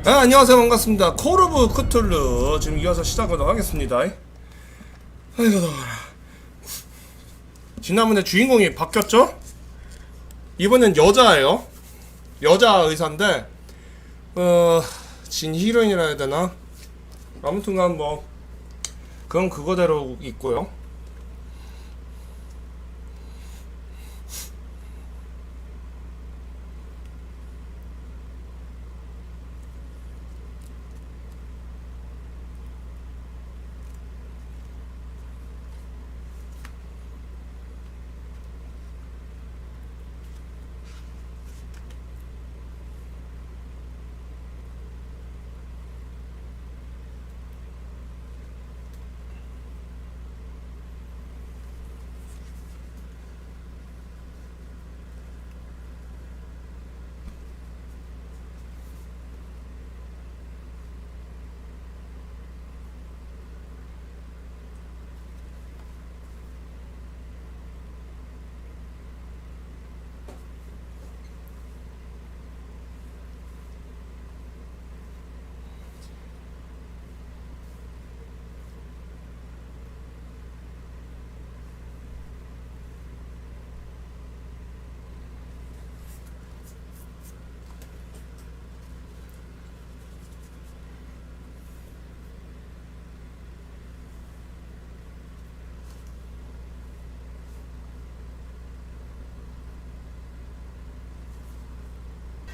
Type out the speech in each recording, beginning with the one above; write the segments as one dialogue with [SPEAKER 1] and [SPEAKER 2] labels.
[SPEAKER 1] 안녕하세요. 반갑습니다. 콜 오브 크툴루 지금 이어서 시작하도록 하겠습니다. 아이고 더워라. 지난번에 주인공이 바뀌었죠? 이번엔 여자예요. 여자 의사인데 진 히로인이라 해야 되나? 아무튼간 뭐 그건 그거대로 있고요.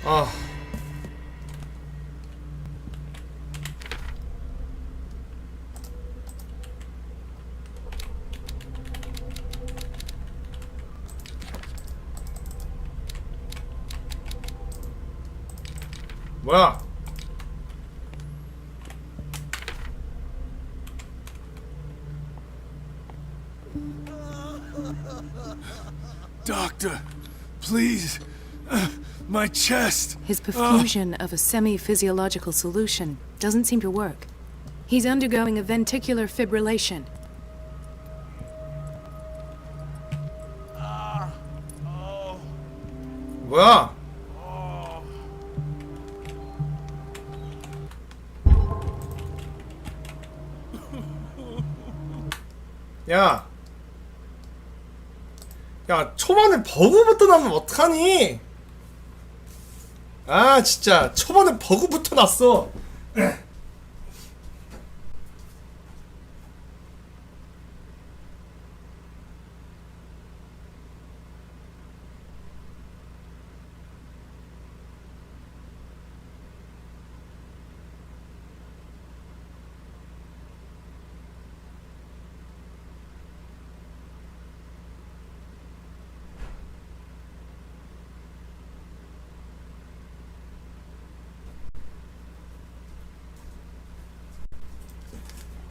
[SPEAKER 1] 아 뭐야?
[SPEAKER 2] Doctor, please. My chest.
[SPEAKER 3] His perfusion of a semi-physiological solution doesn't seem to work. He's undergoing a ventricular fibrillation.
[SPEAKER 1] 뭐야? 야, 야, 초반에 버그부터 나면 어떡하니? 아, 진짜 초반에 버그부터 났어.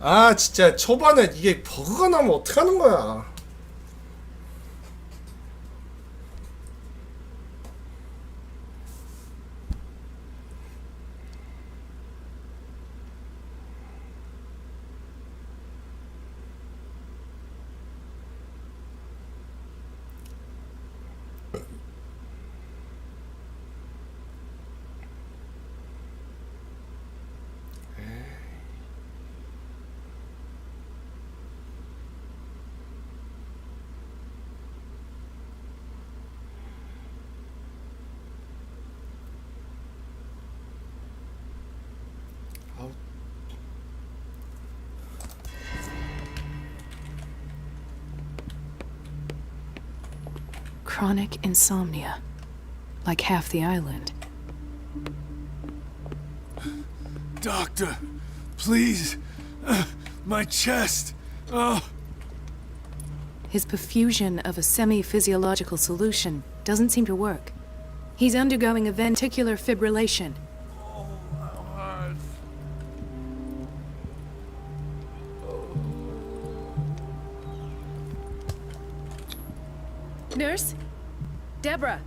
[SPEAKER 1] 아, 진짜 초반에 이게 버그가 나면 어떡하는 거야?
[SPEAKER 3] Chronic insomnia. Like half the island.
[SPEAKER 2] Doctor, please. My chest.
[SPEAKER 3] His perfusion of a semi-physiological solution doesn't seem to work. He's undergoing a ventricular fibrillation. Nurse? Deborah,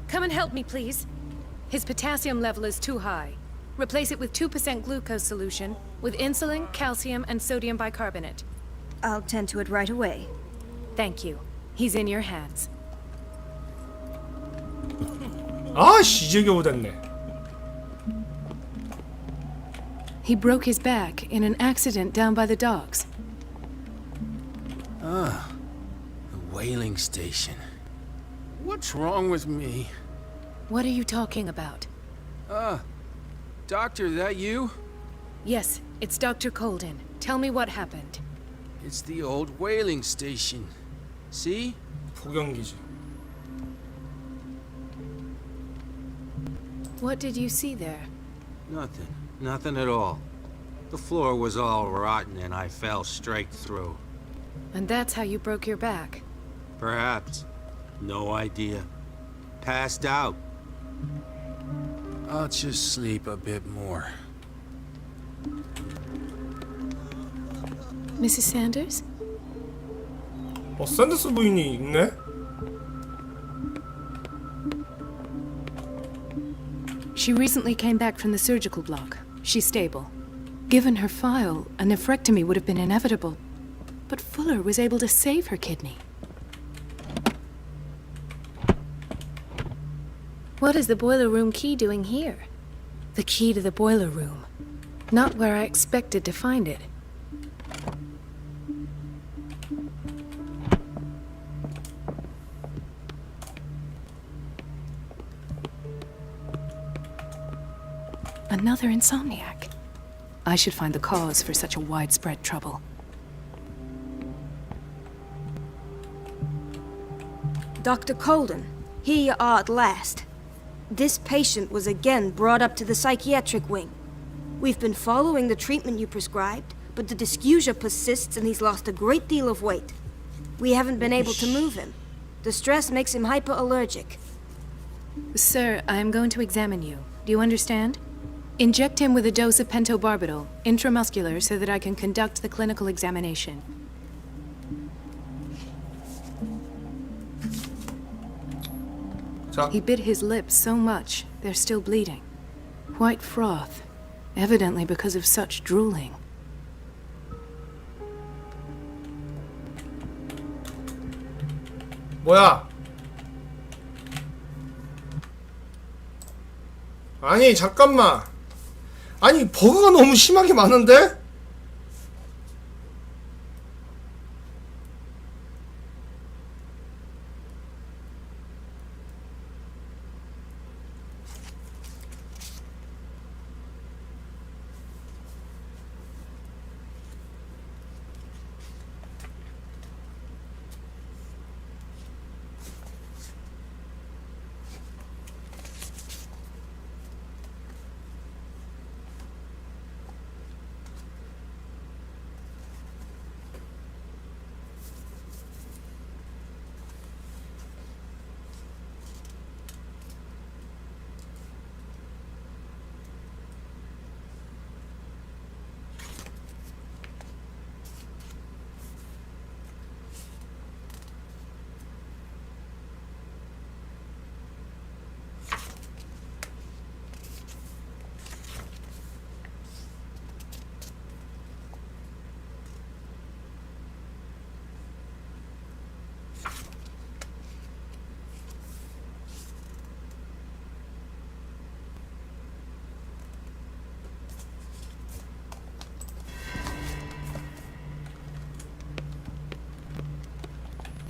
[SPEAKER 3] come and help me, please. His potassium level is too high. Replace it with 2% glucose solution with insulin, calcium, and sodium bicarbonate.
[SPEAKER 4] I'll tend to it right away.
[SPEAKER 3] Thank you. He's in your hands.
[SPEAKER 1] 아, 씨, 이제 겨우 됐네.
[SPEAKER 3] He broke his back in an accident down by the docks.
[SPEAKER 5] Ah, the whaling station. What's wrong with me?
[SPEAKER 3] What are you talking about?
[SPEAKER 5] Doctor, that you?
[SPEAKER 3] Yes, it's Dr. Colden. Tell me what happened.
[SPEAKER 5] It's the old whaling station. See?
[SPEAKER 1] 복용기지.
[SPEAKER 3] What did you see there?
[SPEAKER 5] Nothing. Nothing at all. The floor was all rotten and I fell straight through.
[SPEAKER 3] And that's how you broke your back.
[SPEAKER 5] Perhaps. No idea. Passed out. I'll just sleep a bit more.
[SPEAKER 3] Mrs. Sanders?
[SPEAKER 1] 샌더스 부인이 있네?
[SPEAKER 3] She recently came back from the surgical block. She's stable. Given her file, a nephrectomy would have been inevitable. But Fuller was able to save her kidney. What is the boiler room key doing here? The key to the boiler room. Not where I expected to find it. Another insomniac. I should find the cause for such a widespread trouble.
[SPEAKER 4] Dr. Colden, here you are at last. This patient was again brought up to the psychiatric wing. We've been following the treatment you prescribed, but the dysgeusia persists and he's lost a great deal of weight. We haven't been able to move him. The stress makes him hyperallergic.
[SPEAKER 3] Sir, I am going to examine you. Do you understand? Inject him with a dose of pentobarbital, intramuscular, so that I can conduct the clinical examination.
[SPEAKER 1] 자,
[SPEAKER 3] He bit his lips so much, they're still bleeding. White froth, evidently because of such drooling.
[SPEAKER 1] 뭐야? 아니, 잠깐만. 아니, 버그가 너무 심하게 많은데?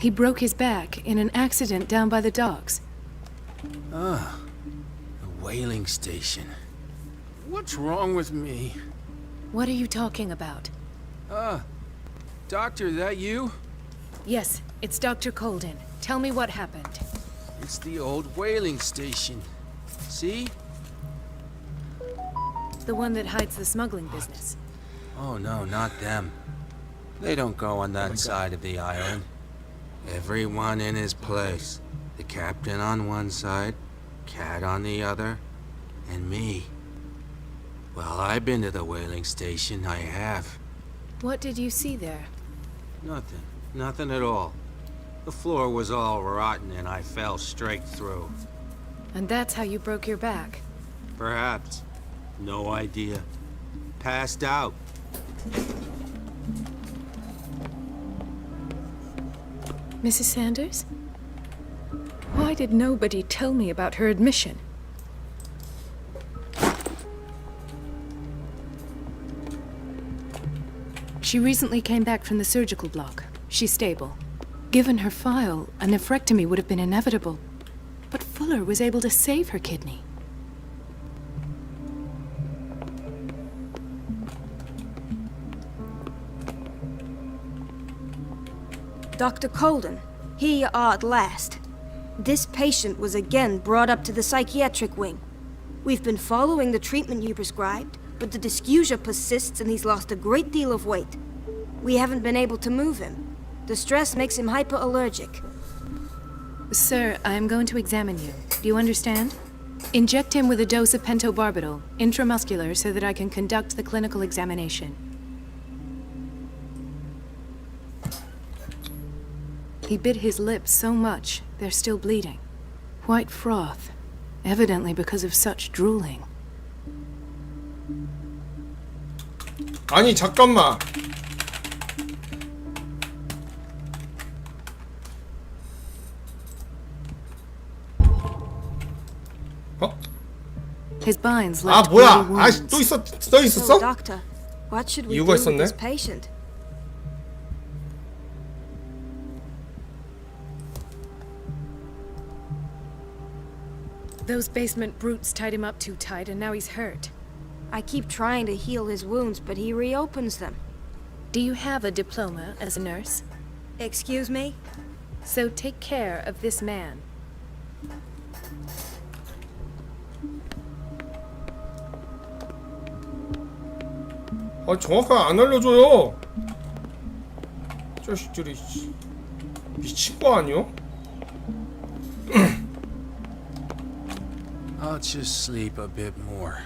[SPEAKER 3] He broke his back in an accident down by the docks.
[SPEAKER 5] Ah, the whaling station. What's wrong with me?
[SPEAKER 3] What are you talking about?
[SPEAKER 5] Doctor, that you?
[SPEAKER 3] Yes, it's Dr. Colden. Tell me what happened.
[SPEAKER 5] It's the old whaling station. See?
[SPEAKER 3] The one that hides the smuggling business.
[SPEAKER 5] Oh no, not them. They don't go on that side of the island. Everyone in his place. The captain on one side, Cat on the other, and me. Well, I've been to the whaling station, I have.
[SPEAKER 3] What did you see there?
[SPEAKER 5] Nothing. Nothing at all. The floor was all rotten and I fell straight through.
[SPEAKER 3] And that's how you broke your back.
[SPEAKER 5] Perhaps. No idea. Passed out.
[SPEAKER 3] Mrs. Sanders? Why did nobody tell me about her admission? She recently came back from the surgical block. She's stable. Given her file, a nephrectomy would have been inevitable. But Fuller was able to save her kidney.
[SPEAKER 4] Dr. Colden, here you are at last. This patient was again brought up to the psychiatric wing. We've been following the treatment you prescribed, but the dysgeusia persists and he's lost a great deal of weight. We haven't been able to move him. The stress makes him hyperallergic.
[SPEAKER 3] Sir, I am going to examine you. Do you understand? Inject him with a dose of pentobarbital, intramuscular, so that I can conduct the clinical examination. He bit his lips so much, they're still bleeding. White froth, evidently because of such drooling.
[SPEAKER 1] 아니 잠깐만. 어?
[SPEAKER 3] His binds
[SPEAKER 1] 아
[SPEAKER 3] left bloody
[SPEAKER 1] 뭐야? 아
[SPEAKER 3] wounds.
[SPEAKER 1] 또 써
[SPEAKER 4] So,
[SPEAKER 1] 있었어?
[SPEAKER 4] doctor, what should we do
[SPEAKER 1] 이유가
[SPEAKER 4] with
[SPEAKER 1] 있었네?
[SPEAKER 4] this patient?
[SPEAKER 3] Those basement brutes tied him up too tight, and now he's hurt.
[SPEAKER 4] I keep trying to heal his wounds, but he reopens them.
[SPEAKER 3] Do you have a diploma as a nurse?
[SPEAKER 4] Excuse me?
[SPEAKER 3] So take care of this man.
[SPEAKER 1] 아 정확하게 안 알려줘요. 자식들이 미친 거 아니요?
[SPEAKER 5] I'll just sleep a bit more.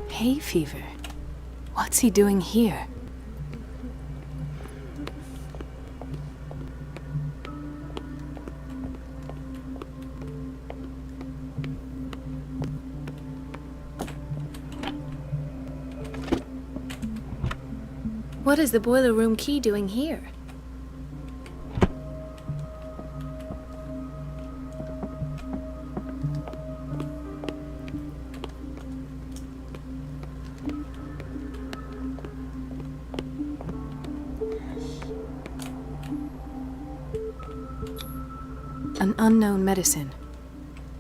[SPEAKER 3] Hay fever. What's he doing here? What is the boiler room key doing here? An unknown medicine.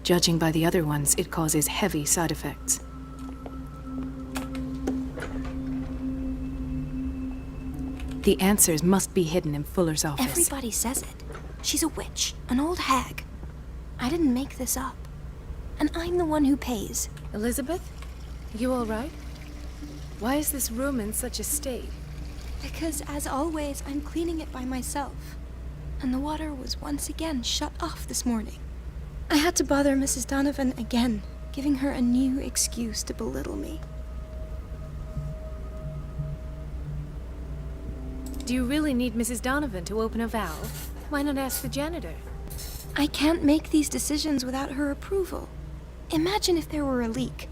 [SPEAKER 3] Judging by the other ones, it causes heavy side effects. The answers must be hidden in Fuller's office.
[SPEAKER 4] Everybody says it. She's a witch, an old hag. I didn't make this up. And I'm the one who pays.
[SPEAKER 3] Elizabeth? You all right? Why is this room in such a state?
[SPEAKER 4] Because, as always, I'm cleaning it by myself. And the water was once again shut off this morning. I had to bother Mrs. Donovan again, giving her a new excuse to belittle me.
[SPEAKER 3] Do you really need Mrs. Donovan to open a valve? Why not ask the janitor?
[SPEAKER 4] I can't make these decisions without her approval. Imagine if there were a leak.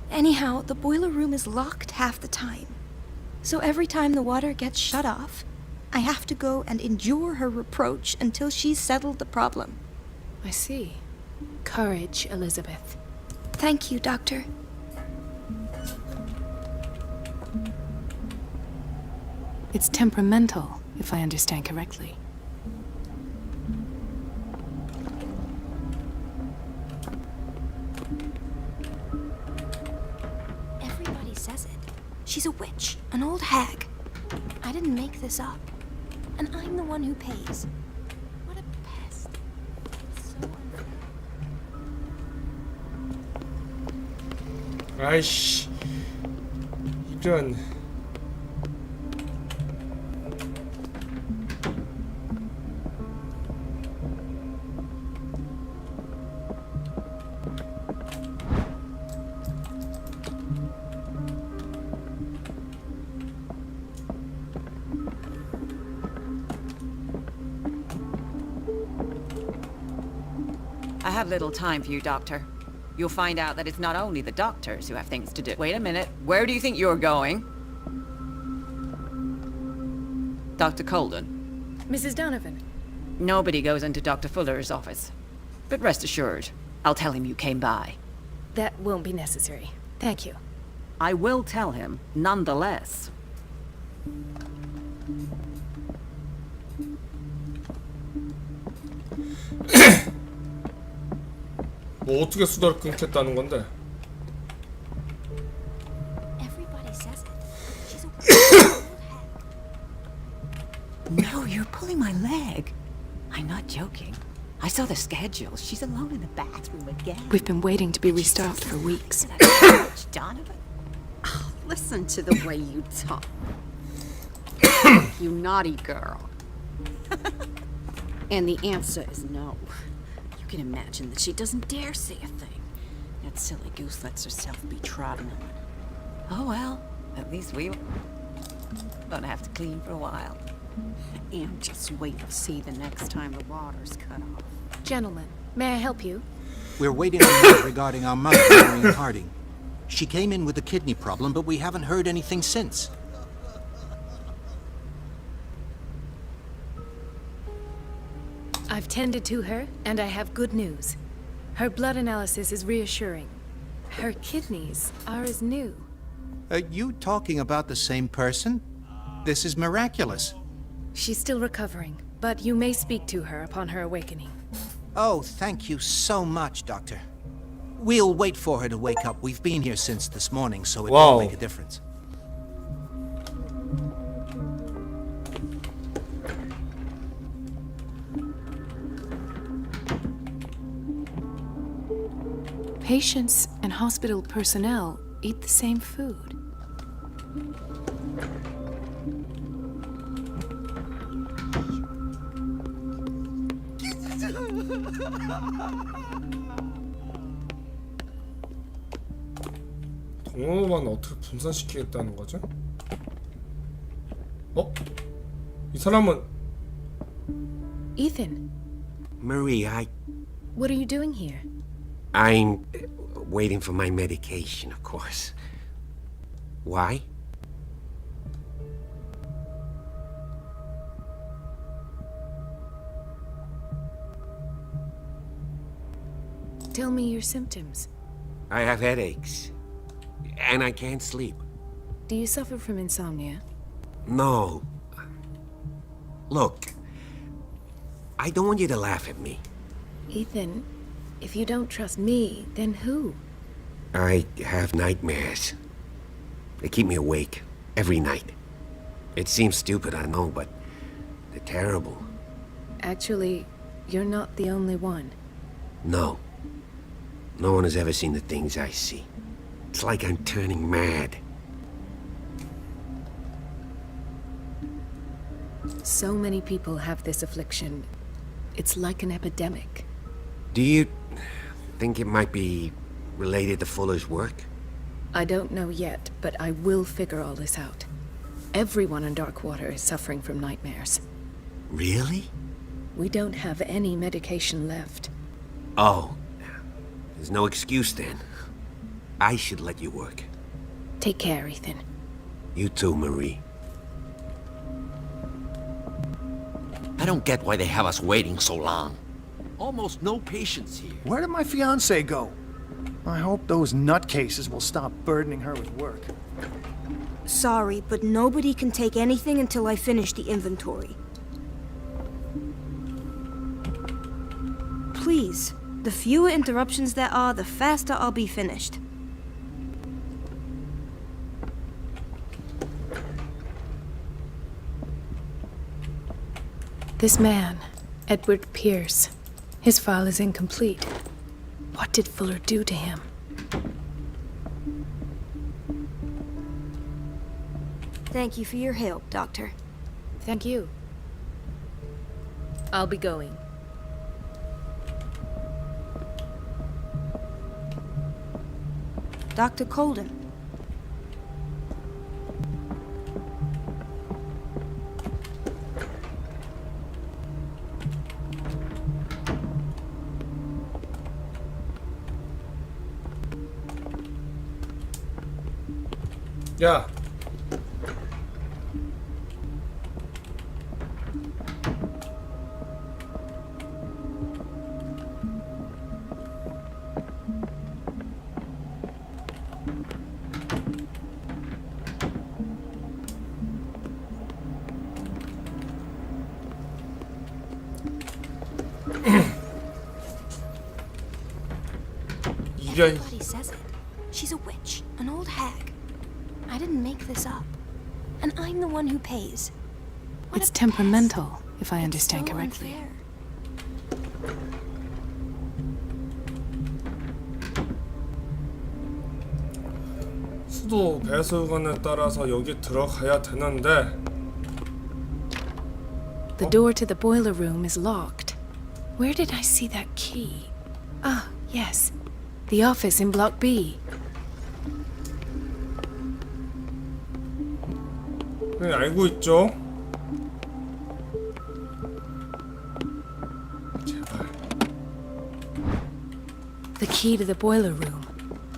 [SPEAKER 4] Anyhow, the boiler room is locked half the time. So every time the water gets shut off, I have to go and endure her reproach until she's settled the problem.
[SPEAKER 3] I see. Courage, Elizabeth.
[SPEAKER 4] Thank you, Doctor.
[SPEAKER 3] It's temperamental, if I understand correctly.
[SPEAKER 4] Everybody says it. She's a witch, an old hag. I didn't make this up. And I'm the one who pays. What a pest. It's so unfair.
[SPEAKER 1] 아이씨 이런.
[SPEAKER 6] I have little time for you, Doctor. You'll find out that it's not only the doctors who have things to do. Wait a minute. Where do you think you're going? Dr. Colden.
[SPEAKER 3] Mrs. Donovan.
[SPEAKER 6] Nobody goes into Dr. Fuller's office. But rest assured, I'll tell him you came by.
[SPEAKER 3] That won't be necessary. Thank you.
[SPEAKER 6] I will tell him, nonetheless.
[SPEAKER 1] 뭐 어떻게 수다를 끊겠다는 건데?
[SPEAKER 4] Everybody says it. She's
[SPEAKER 6] No, you're pulling my leg. I'm not joking. I saw the schedule. She's alone in the bathroom again.
[SPEAKER 3] We've been waiting to be restocked for weeks.
[SPEAKER 6] Donovan?
[SPEAKER 7] Listen to the way you talk. You naughty girl. And the answer is no. You can imagine that she doesn't dare say a thing. That silly goose lets herself be trodden on.
[SPEAKER 6] Oh well, at least we don't have to clean for a while.
[SPEAKER 7] And just wait to see the next time the water's cut off.
[SPEAKER 3] Gentlemen, may I help you?
[SPEAKER 8] We're waiting on word regarding our mother, Marion Harding. She came in with a kidney problem, but we haven't heard anything since.
[SPEAKER 3] I've tended to her, and I have good news. Her blood analysis is reassuring. Her kidneys are as new.
[SPEAKER 8] Are you talking about the same person? This is miraculous.
[SPEAKER 3] She's still recovering, but you may speak to her upon her awakening.
[SPEAKER 8] Oh, thank you so much, Doctor. We'll wait for her to wake up. We've been here since this morning, so it
[SPEAKER 1] Wow.
[SPEAKER 8] won't make a difference.
[SPEAKER 3] Patients and hospital personnel eat the same food.
[SPEAKER 1] 동호만 어떻게 분산시키겠다는 거죠? 어? 이 사람은
[SPEAKER 3] Ethan,
[SPEAKER 9] Marie,
[SPEAKER 3] what are you doing here?
[SPEAKER 9] I'm waiting for my medication, of course. Why?
[SPEAKER 3] Tell me your symptoms.
[SPEAKER 9] I have headaches, and I can't sleep.
[SPEAKER 3] Do you suffer from insomnia?
[SPEAKER 9] No. Look, I don't want you to laugh at me.
[SPEAKER 3] Ethan, if you don't trust me, then who?
[SPEAKER 9] I have nightmares. They keep me awake every night. It seems stupid, I know, but they're terrible.
[SPEAKER 3] Actually, you're not the only one.
[SPEAKER 9] No. No one has ever seen the things I see. It's like I'm turning mad.
[SPEAKER 3] So many people have this affliction. It's like an epidemic.
[SPEAKER 9] Do you think it might be related to Fuller's work?
[SPEAKER 3] I don't know yet, but I will figure all this out. Everyone in Darkwater is suffering from nightmares.
[SPEAKER 9] Really?
[SPEAKER 3] We don't have any medication left.
[SPEAKER 9] Oh. There's no excuse then. I should let you work.
[SPEAKER 3] Take care, Ethan.
[SPEAKER 9] You too, Marie.
[SPEAKER 10] I don't get why they have us waiting so long. Almost no patients here.
[SPEAKER 11] Where did my fiancée go? I hope those nutcases will stop burdening her with work.
[SPEAKER 4] Sorry, but nobody can take anything until I finish the inventory. Please, the fewer interruptions there are, the faster I'll be finished.
[SPEAKER 3] This man, Edward Pierce, his file is incomplete. What did Fuller do to him?
[SPEAKER 4] Thank you for your help, Doctor.
[SPEAKER 3] Thank you. I'll be going.
[SPEAKER 4] Dr. Colden.
[SPEAKER 1] 야. 이게
[SPEAKER 4] Everybody says it. She's a witch, an old hag. I didn't make this up. And I'm the one who pays. What
[SPEAKER 3] It's
[SPEAKER 4] a
[SPEAKER 3] temperamental, if I
[SPEAKER 4] pest.
[SPEAKER 3] understand
[SPEAKER 4] So
[SPEAKER 3] correctly.
[SPEAKER 4] unfair.
[SPEAKER 1] 수도 배수관에 따라서 여기 들어가야 되는데
[SPEAKER 3] The door to the boiler room is locked. Where did I see that key? Ah, yes. The office in Block B.
[SPEAKER 1] 네, 알고 있죠? 제발.
[SPEAKER 3] The key to the boiler room.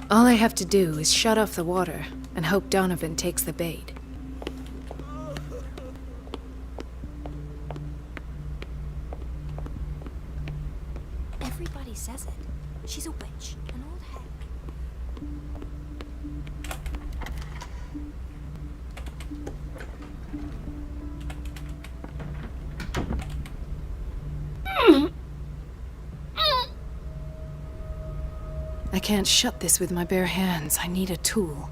[SPEAKER 3] All I have to do is shut off the water and hope Donovan takes the bait.
[SPEAKER 4] Everybody says it. She's a witch, an old hag.
[SPEAKER 3] I can't shut this with my bare hands. I need a tool.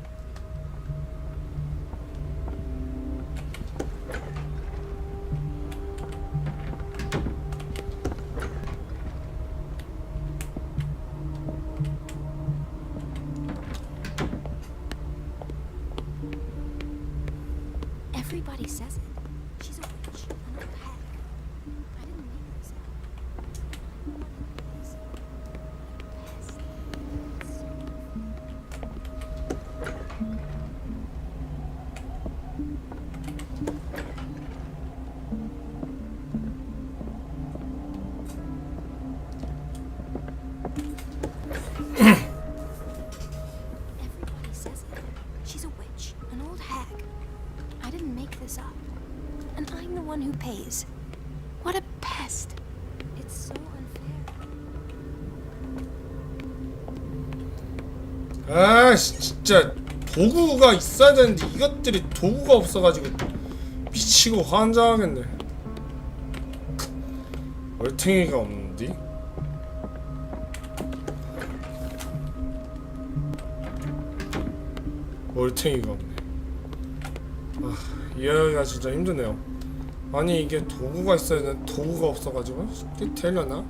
[SPEAKER 4] Everybody says it. She's a witch, an old hag. I didn't make this up. Everybody says it. She's a witch, an old hag. I didn't make this up. And I'm the one who pays. What a pest. It's so unfair.
[SPEAKER 1] 아씨 진짜 도구가 있어야 되는데 이것들이 도구가 없어가지고 미치고 환장하겠네. 얼탱이가 없는디? 얼탱이가 없네. 아, 이해하기가 진짜 힘드네요. 아니 이게 도구가 있어야 되는데 도구가 없어가지고 이게 되려나?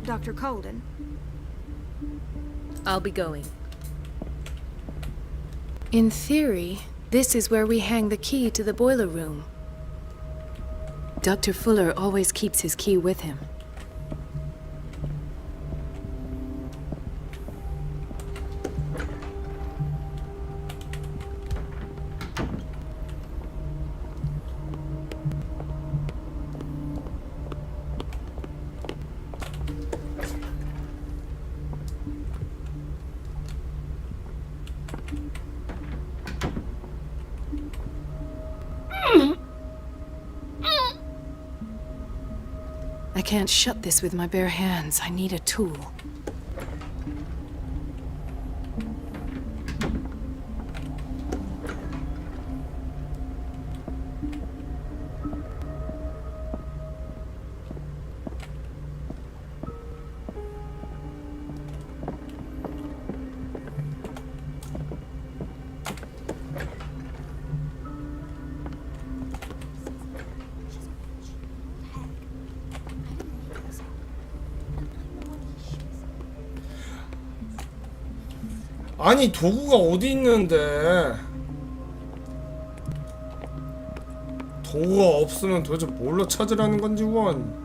[SPEAKER 4] Dr. Colden.
[SPEAKER 3] I'll be going. In theory, this is where we hang the key to the boiler room. Dr. Fuller always keeps his key with him. I can't shut this with my bare hands. I need a tool.
[SPEAKER 1] 아니 도구가 어디 있는데 도구가 없으면 도대체 뭘로 찾으라는 건지 원.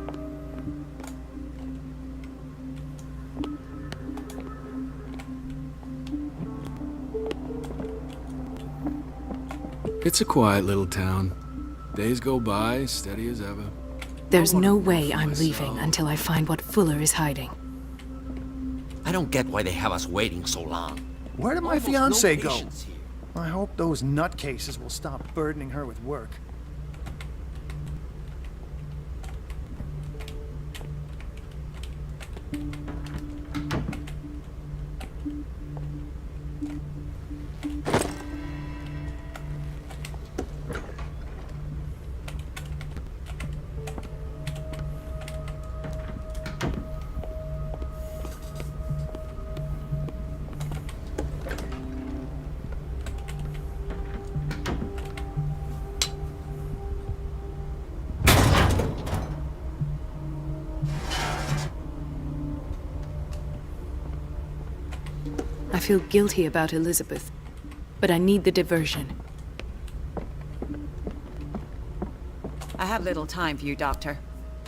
[SPEAKER 2] It's a quiet little town. Days go by, steady as ever.
[SPEAKER 3] There's no way I'm leaving until I find what Fuller is hiding.
[SPEAKER 10] I don't get why they have us waiting so long.
[SPEAKER 11] Where did my
[SPEAKER 10] Almost
[SPEAKER 11] fiancé
[SPEAKER 10] no
[SPEAKER 11] go?
[SPEAKER 10] patience here.
[SPEAKER 11] I hope those nutcases will stop burdening her with work.
[SPEAKER 3] I feel guilty about Elizabeth, but I need the diversion.
[SPEAKER 6] I have little time for you, Doctor.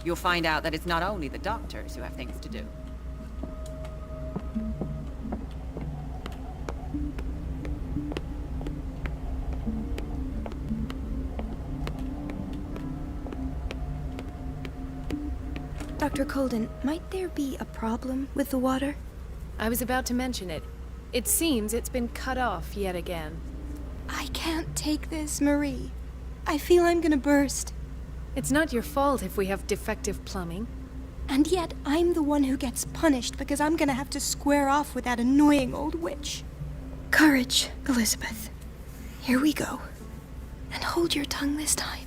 [SPEAKER 6] You'll find out that it's not only the doctors who have things to do.
[SPEAKER 4] Dr. Colden, might there be a problem with the water?
[SPEAKER 3] I was about to mention it. It seems it's been cut off yet again.
[SPEAKER 4] I can't take this, Marie. I feel I'm gonna burst.
[SPEAKER 3] It's not your fault if we have defective plumbing.
[SPEAKER 4] And yet, I'm the one who gets punished because I'm gonna have to square off with that annoying old witch. Courage, Elizabeth. Here we go. And hold your tongue this time.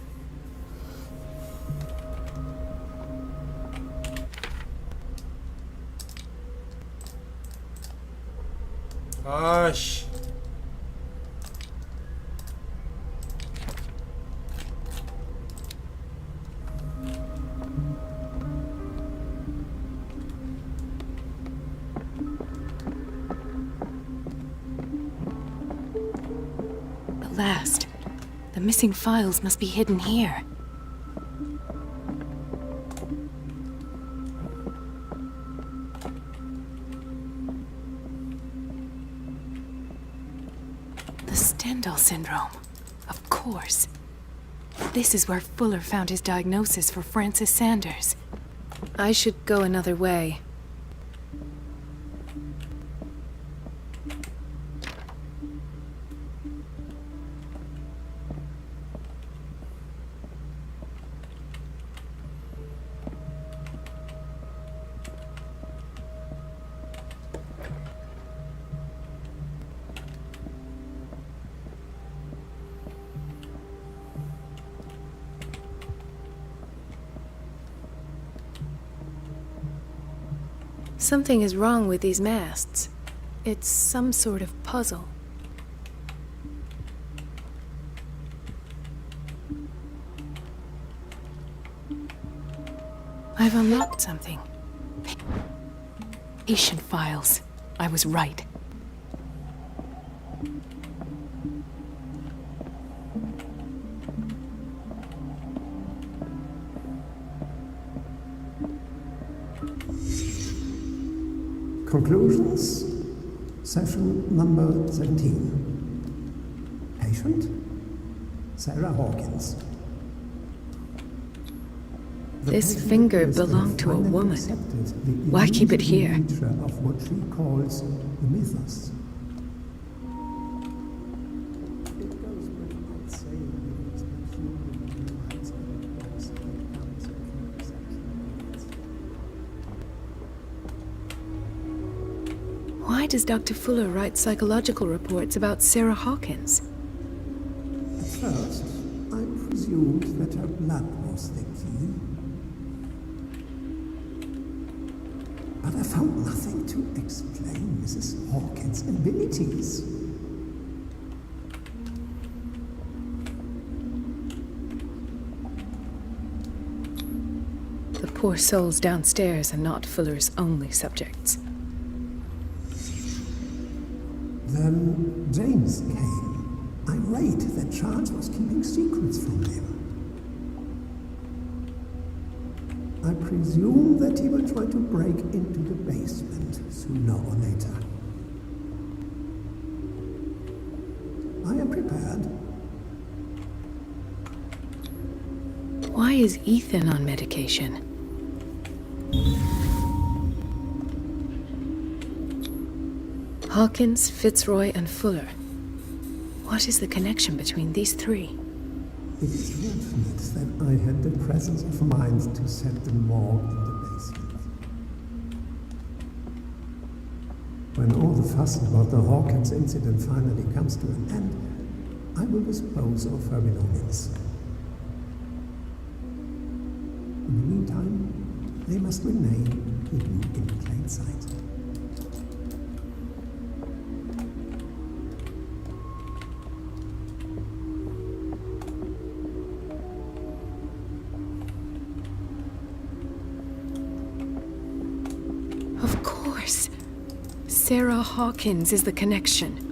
[SPEAKER 1] 아씨.
[SPEAKER 3] At last. The missing files must be hidden here. The Stendhal syndrome. Of course. This is where Fuller found his diagnosis for Francis Sanders. I should go another way. Something is wrong with these masts. It's some sort of puzzle. I've unlocked something. Patient files. I was right.
[SPEAKER 12] Conclusions, session number 17. Patient, Sarah Hawkins.
[SPEAKER 3] This finger belonged to a woman. Why keep it here?
[SPEAKER 12] Of what she calls the mythos.
[SPEAKER 3] Why does Dr. Fuller write psychological reports about Sarah Hawkins?
[SPEAKER 12] At first, I presumed that her blood was the key. But I found nothing to explain Mrs. Hawkins' abilities.
[SPEAKER 3] The poor souls downstairs are not Fuller's only subjects.
[SPEAKER 12] Then James came, irate that Charles was keeping secrets from him. I presume that he will try to break into the basement sooner or later. I am prepared.
[SPEAKER 3] Why is Ethan on medication? Hawkins, Fitzroy, and Fuller. What is the connection between these three?
[SPEAKER 12] It is fortunate that I had the presence of mind to set the morgue in the basement. When all the fuss about the Hawkins incident finally comes to an end, I will dispose of her belongings. In the meantime, they must remain hidden in plain sight.
[SPEAKER 3] Of course. Sarah Hawkins is the connection.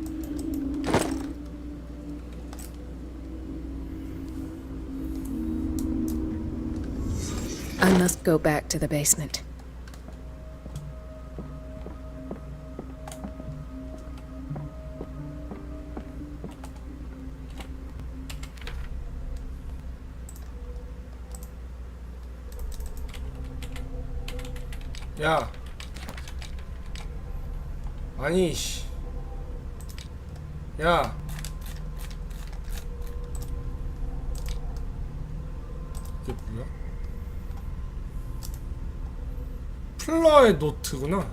[SPEAKER 3] I must go back to the basement.
[SPEAKER 1] 야. 아니 씨. 야. 이게 뭐야? 플라의 노트구나.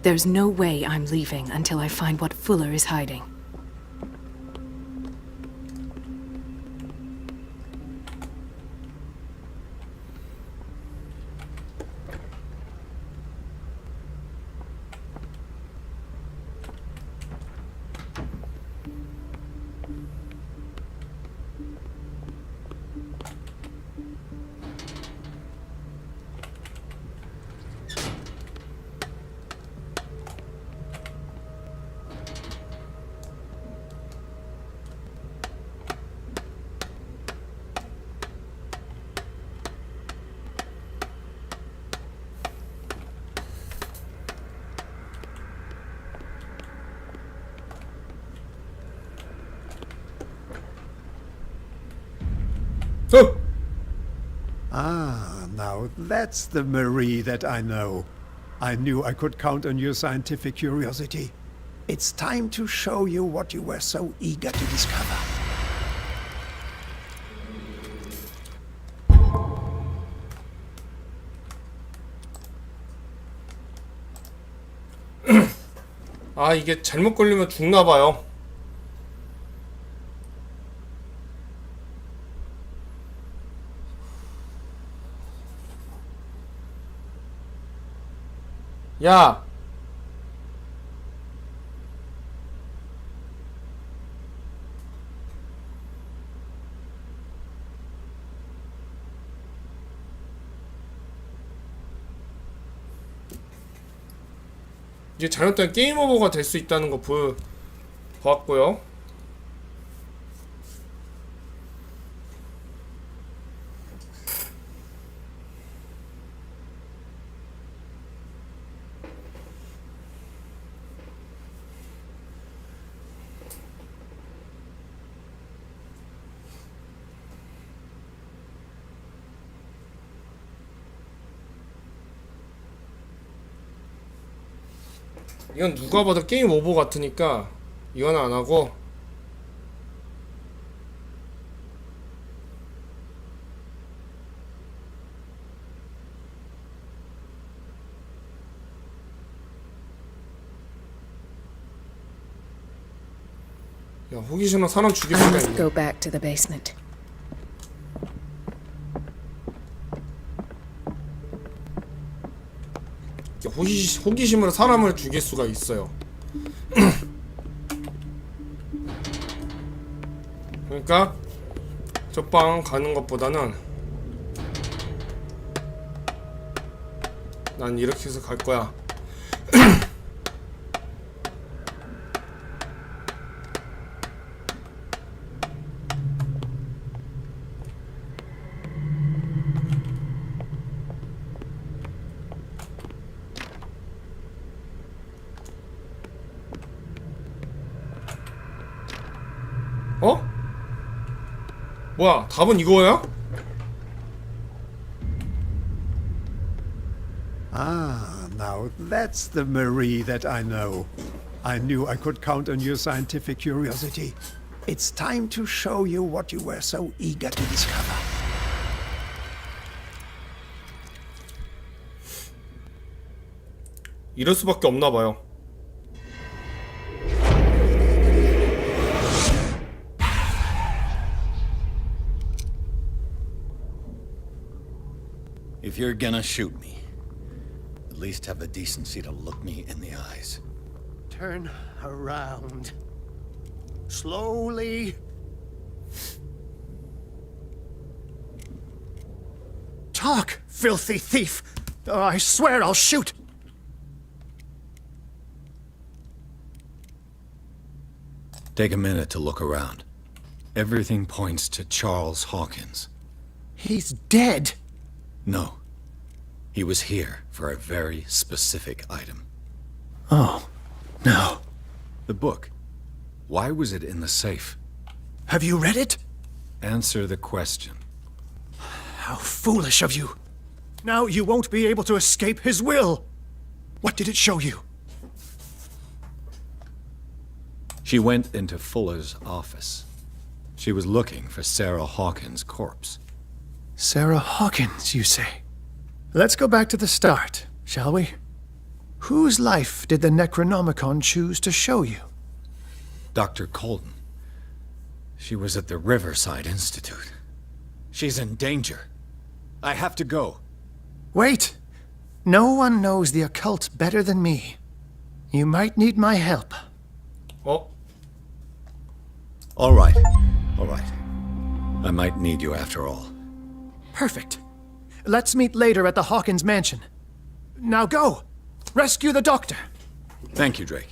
[SPEAKER 3] There's no way I'm leaving until I find what Fuller is hiding.
[SPEAKER 12] Ah, now that's the Marie that I know. I knew I could count on your scientific curiosity. It's time to show you what you were so eager to discover.
[SPEAKER 1] 아, 이게 잘못 걸리면 죽나봐요. 야! 이게 잘못된 게임 오버가 될 수 있다는 거 보았고요. 이건 누가 봐도 게임 오버 같으니까 이건 안 하고 야, 호기심은 사람 죽일
[SPEAKER 3] I
[SPEAKER 1] 수가
[SPEAKER 3] must
[SPEAKER 1] 있네.
[SPEAKER 3] go back to the basement.
[SPEAKER 1] 호기심으로 사람을 죽일 수가 있어요. 그러니까 저방 가는 것보다는 난 이렇게 해서 갈 거야. 어? 뭐야, 답은 이거야?
[SPEAKER 12] Ah, now that's the Marie that I know. I knew I could count on your scientific curiosity. It's time to show you what you were so eager to discover.
[SPEAKER 1] 이럴 수밖에 없나 봐요.
[SPEAKER 13] If you're gonna shoot me, at least have the decency to look me in the eyes.
[SPEAKER 11] Turn around. Slowly. Talk, filthy thief! Or I swear I'll shoot!
[SPEAKER 13] Take a minute to look around. Everything points to Charles Hawkins.
[SPEAKER 11] He's dead!
[SPEAKER 13] No. He was here for a very specific item.
[SPEAKER 11] Oh, no.
[SPEAKER 13] The book. Why was it in the safe?
[SPEAKER 11] Have you read it?
[SPEAKER 13] Answer the question.
[SPEAKER 11] How foolish of you. Now you won't be able to escape his will. What did it show you?
[SPEAKER 13] She went into Fuller's office. She was looking for Sarah Hawkins' corpse.
[SPEAKER 11] Sarah Hawkins, you say? Let's go back to the start, shall we? Whose life did the Necronomicon choose to show you?
[SPEAKER 13] Dr. Colden. She was at the Riverside Institute. She's in danger. I have to go.
[SPEAKER 11] Wait! No one knows the occult better than me. You might need my help.
[SPEAKER 1] 어?
[SPEAKER 13] All right. All right. I might need you after all.
[SPEAKER 11] Perfect. Let's meet later at the Hawkins mansion. Now go! Rescue the doctor!
[SPEAKER 13] Thank you, Drake.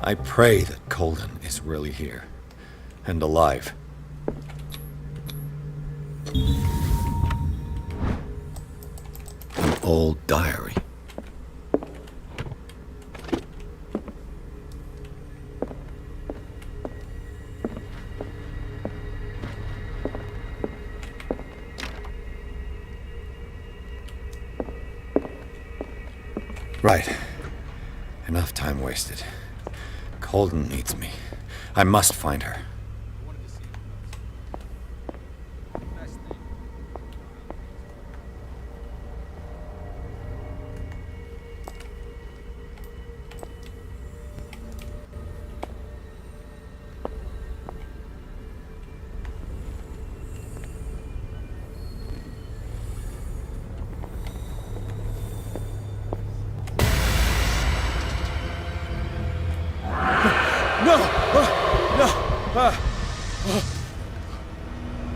[SPEAKER 13] I pray that Colden is really here. And alive. An old diary. Right. Enough time wasted. Colden needs me. I must find her.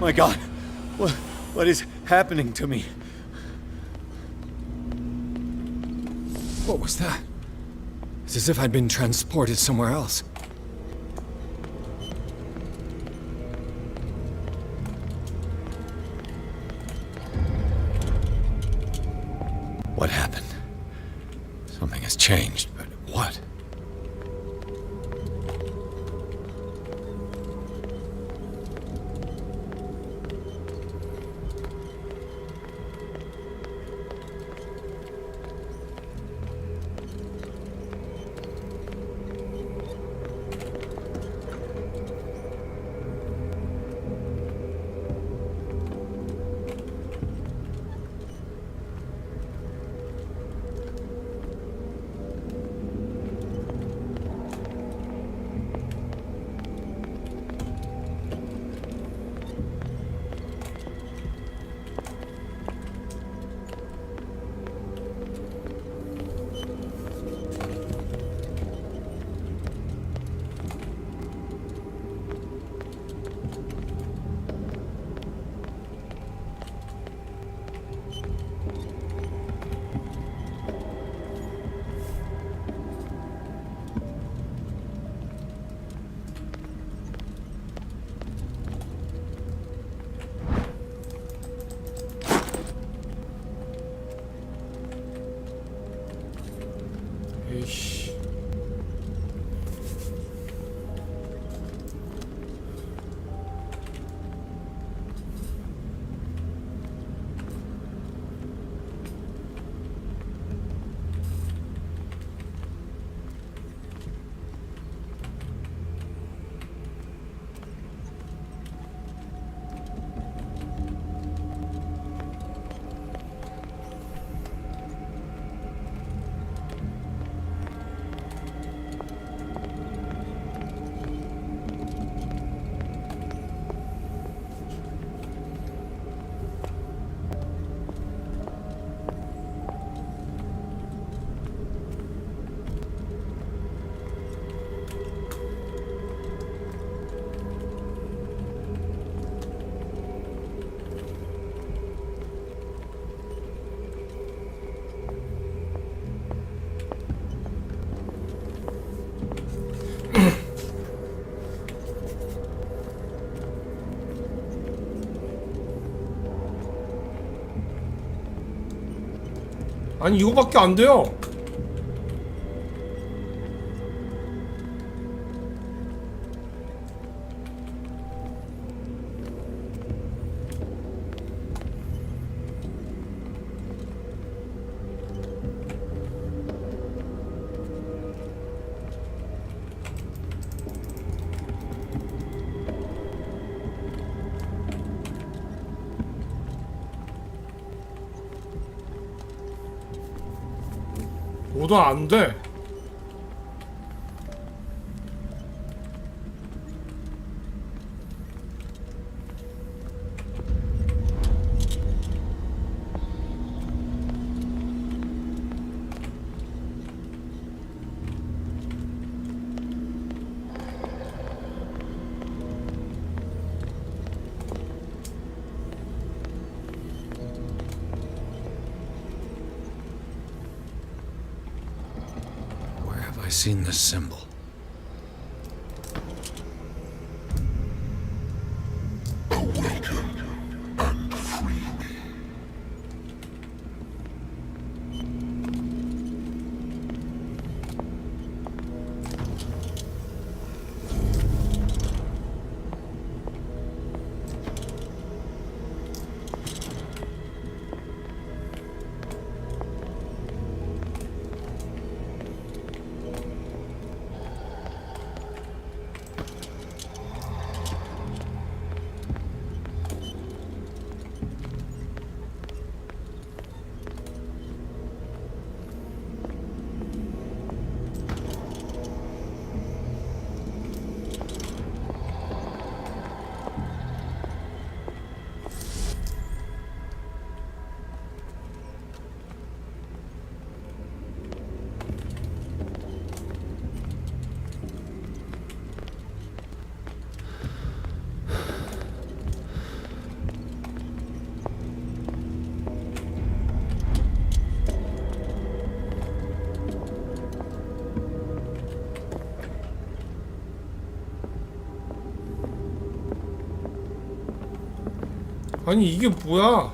[SPEAKER 13] My God, what is happening to me? What was that? It's as if I'd been transported somewhere else. changed, but what?
[SPEAKER 1] 에이씨. 아니 이거밖에 안 돼요. 뭐도 안 돼.
[SPEAKER 13] I seen this symbol. 아니 이게 뭐야?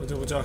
[SPEAKER 1] 어디 보자.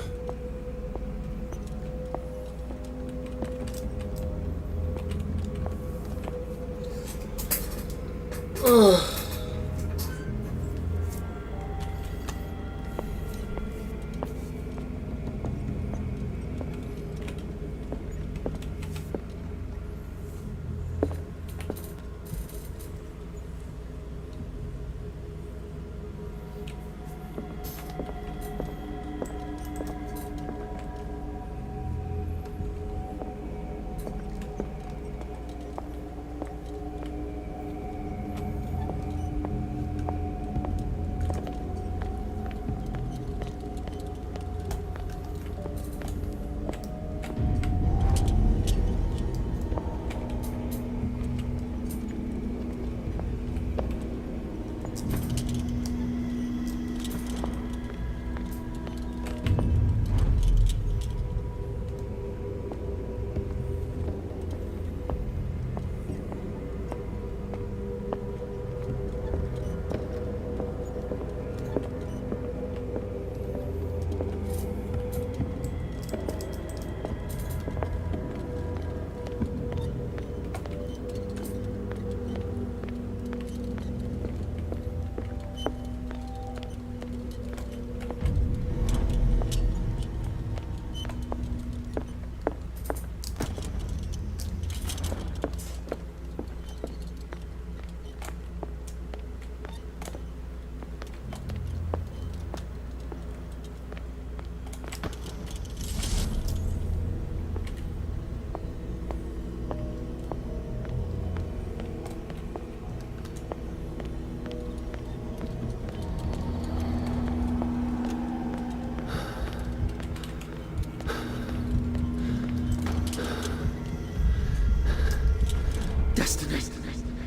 [SPEAKER 10] Destiny.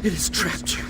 [SPEAKER 10] It is trapped you.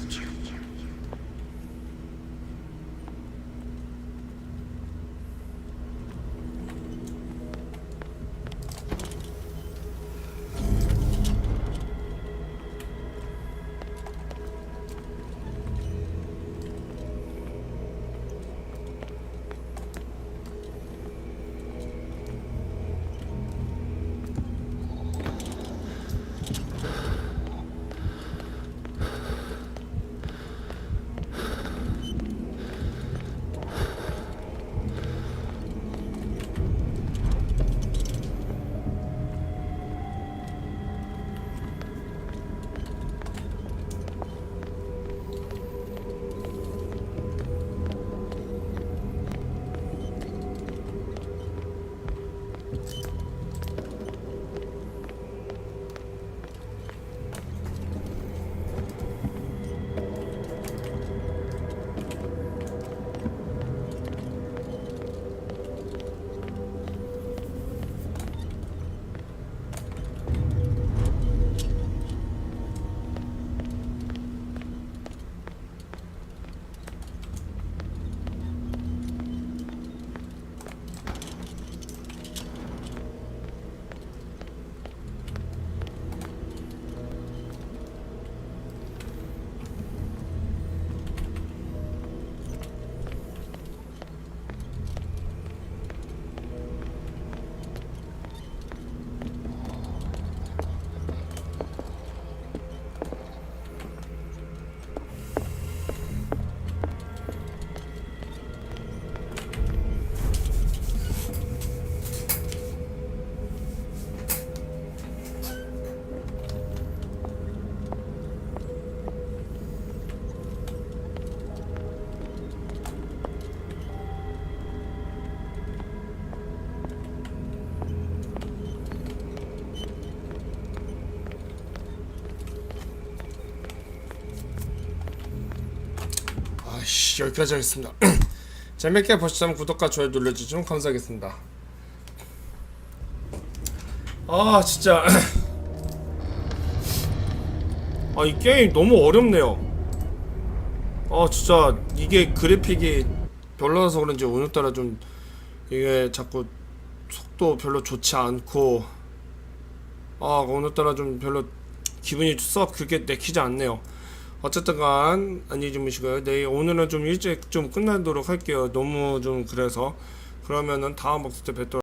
[SPEAKER 1] 여기까지 하겠습니다. 재밌게 보시자면 구독과 좋아요 눌러주시면 감사하겠습니다. 아 진짜 아 이 게임 너무 어렵네요. 아 진짜 이게 그래픽이 별로라서 그런지 오늘따라 좀 이게 자꾸 속도 별로 좋지 않고 아 오늘따라 좀 별로 기분이 썩 그렇게 내키지 않네요. 어쨌든간 안녕히 주무시고요. 내일 오늘은 좀 일찍 좀 끝나도록 할게요. 너무 좀 그래서 그러면은 다음 복수 때 뵙도록